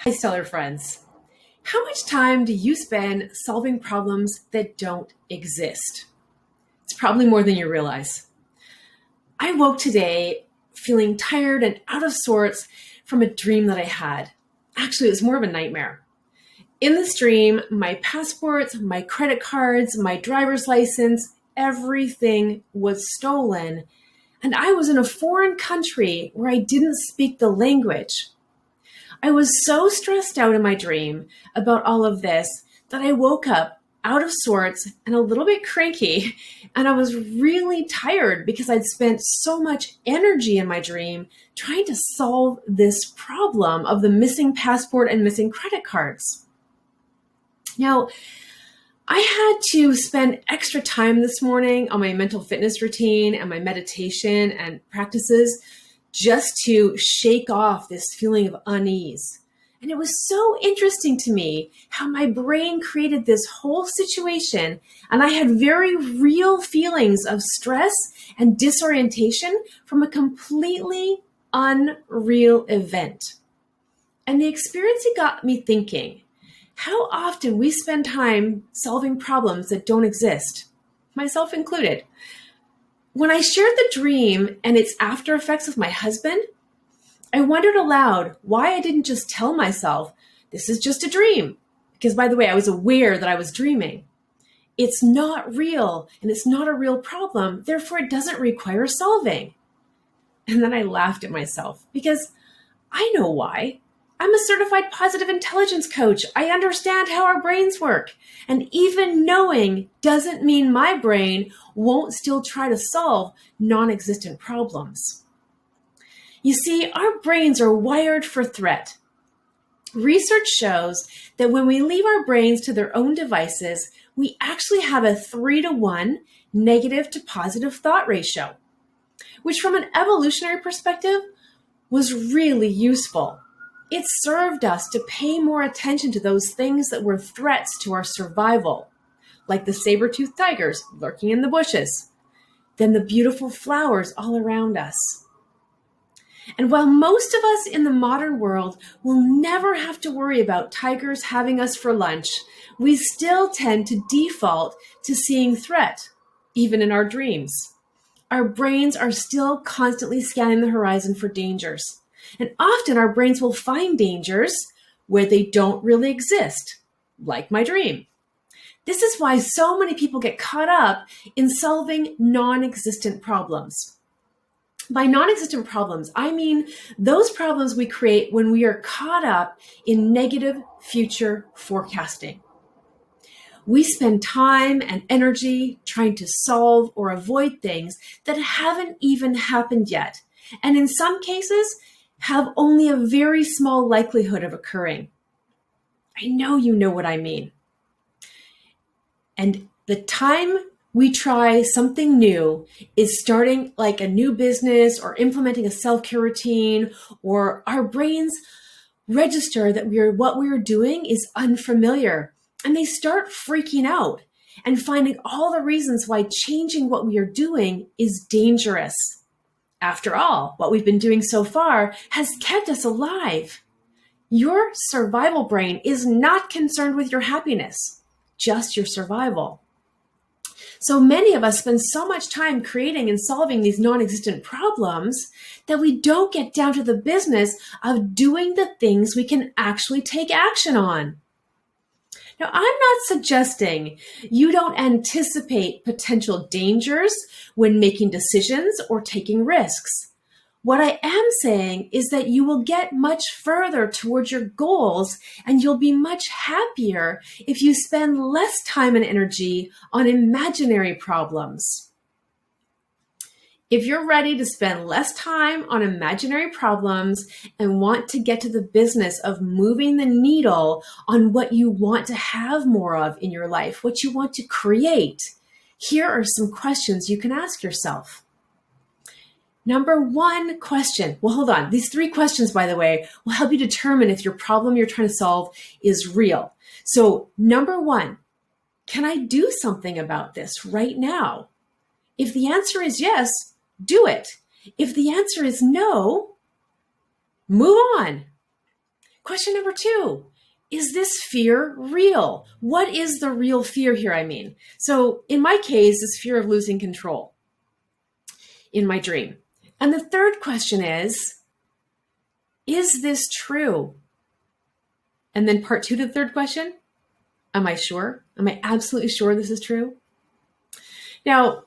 Hi, stellar friends. How much time do you spend solving problems that don't exist? It's probably more than you realize. I woke today feeling tired and out of sorts from a dream that I had. Actually, it was more of a nightmare. In this dream, my passports, my credit cards, my driver's license, everything was stolen. And I was in a foreign country where I didn't speak the language. I was so stressed out in my dream about all of this that I woke up out of sorts and a little bit cranky. And I was really tired because I'd spent so much energy in my dream trying to solve this problem of the missing passport and missing credit cards. Now, I had to spend extra time this morning on my mental fitness routine and my meditation and practices just to shake off this feeling of unease. And it was so interesting to me how my brain created this whole situation, and I had very real feelings of stress and disorientation from a completely unreal event. And the experience got me thinking, how often we spend time solving problems that don't exist, myself included. When I shared the dream and its after effects with my husband, I wondered aloud why I didn't just tell myself, this is just a dream. Because, by the way, I was aware that I was dreaming. It's not real and it's not a real problem, therefore it doesn't require solving. And then I laughed at myself because I know why. I'm a certified positive intelligence coach. I understand how our brains work. And even knowing doesn't mean my brain won't still try to solve non-existent problems. You see, our brains are wired for threat. Research shows that when we leave our brains to their own devices, we actually have a 3-to-1 negative to positive thought ratio, which from an evolutionary perspective was really useful. It served us to pay more attention to those things that were threats to our survival, like the saber-toothed tigers lurking in the bushes, than the beautiful flowers all around us. And while most of us in the modern world will never have to worry about tigers having us for lunch, we still tend to default to seeing threat, even in our dreams. Our brains are still constantly scanning the horizon for dangers. And often our brains will find dangers where they don't really exist, like my dream. This is why so many people get caught up in solving non-existent problems. By non-existent problems, I mean those problems we create when we are caught up in negative future forecasting. We spend time and energy trying to solve or avoid things that haven't even happened yet, and in some cases, have only a very small likelihood of occurring. I know you know what I mean. And the time we try something new is starting like a new business or implementing a self-care routine, or our brains register that what we are doing is unfamiliar, and they start freaking out and finding all the reasons why changing what we are doing is dangerous. After all, what we've been doing so far has kept us alive. Your survival brain is not concerned with your happiness, just your survival. So many of us spend so much time creating and solving these non-existent problems that we don't get down to the business of doing the things we can actually take action on. Now, I'm not suggesting you don't anticipate potential dangers when making decisions or taking risks. What I am saying is that you will get much further towards your goals, and you'll be much happier if you spend less time and energy on imaginary problems. If you're ready to spend less time on imaginary problems and want to get to the business of moving the needle on what you want to have more of in your life, what you want to create, here are some questions you can ask yourself. Number one question. Well, hold on. These 3 questions, by the way, will help you determine if your problem you're trying to solve is real. So, number 1, can I do something about this right now? If the answer is yes, do it. If the answer is no, move on. Question number two, is this fear real? What is the real fear here, I mean? So in my case, it's fear of losing control in my dream. And the third question is this true? And then part two to the third question, am I sure? Am I absolutely sure this is true? Now,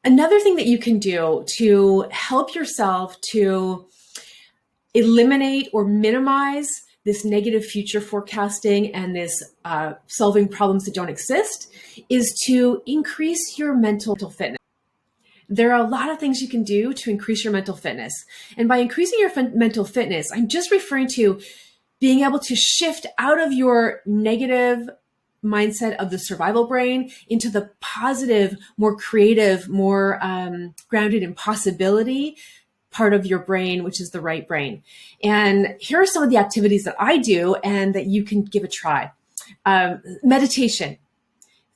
another thing that you can do to help yourself to eliminate or minimize this negative future forecasting and this solving problems that don't exist is to increase your mental fitness. There are a lot of things you can do to increase your mental fitness. And by increasing your mental fitness, I'm just referring to being able to shift out of your negative mindset of the survival brain into the positive, more creative, more grounded in possibility part of your brain, which is the right brain. And here are some of the activities that I do and that you can give a try. Meditation,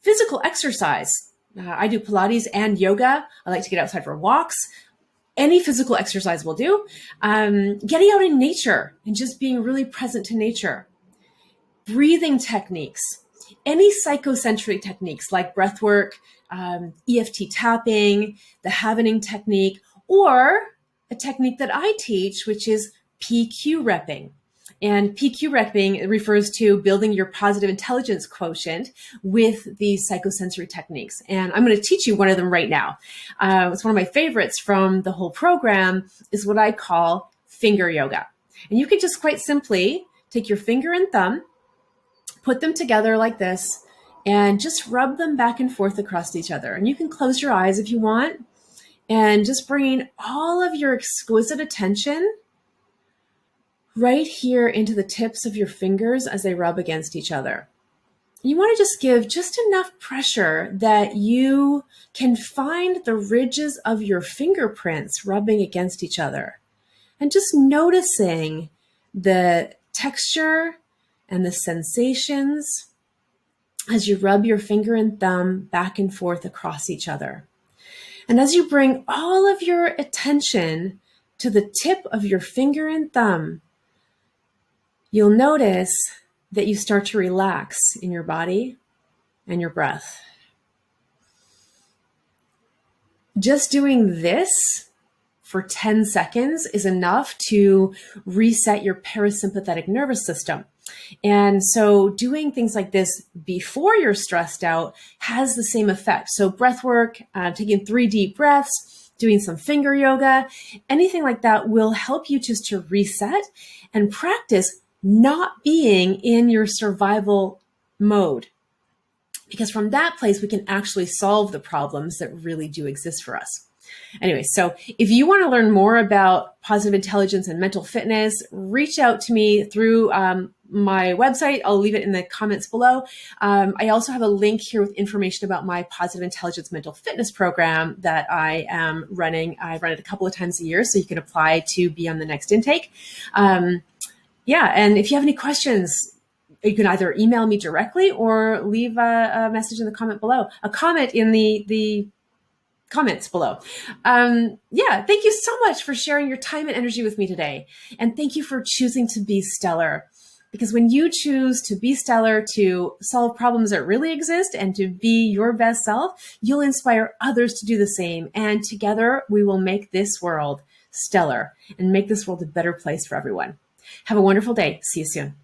physical exercise. I do Pilates and yoga. I like to get outside for walks. Any physical exercise will do. Getting out in nature and just being really present to nature. Breathing techniques. Any psychosensory techniques like breath work, EFT tapping, the Havening technique, or a technique that I teach, which is PQ repping. And PQ repping refers to building your positive intelligence quotient with these psychosensory techniques. And I'm going to teach you one of them right now. It's one of my favorites from the whole program is what I call finger yoga. And you can just quite simply take your finger and thumb, put them together like this, and just rub them back and forth across each other. And you can close your eyes if you want, and just bringing all of your exquisite attention right here into the tips of your fingers as they rub against each other. You want to just give just enough pressure that you can find the ridges of your fingerprints rubbing against each other. And just noticing the texture and the sensations as you rub your finger and thumb back and forth across each other. And as you bring all of your attention to the tip of your finger and thumb, you'll notice that you start to relax in your body and your breath. Just doing this for 10 seconds is enough to reset your parasympathetic nervous system. And so doing things like this before you're stressed out has the same effect. So breath work, taking 3 deep breaths, doing some finger yoga, anything like that will help you just to reset and practice not being in your survival mode. Because from that place, we can actually solve the problems that really do exist for us. Anyway, so if you want to learn more about positive intelligence and mental fitness, reach out to me through my website. I'll leave it in the comments below. I also have a link here with information about my positive intelligence mental fitness program that I am running. I run it a couple of times a year, so you can apply to be on the next intake. And if you have any questions, you can either email me directly or leave a message in the comment below. A comment in the comments below. Thank you so much for sharing your time and energy with me today. And thank you for choosing to be stellar. Because when you choose to be stellar, to solve problems that really exist and to be your best self, you'll inspire others to do the same. And together we will make this world stellar and make this world a better place for everyone. Have a wonderful day. See you soon.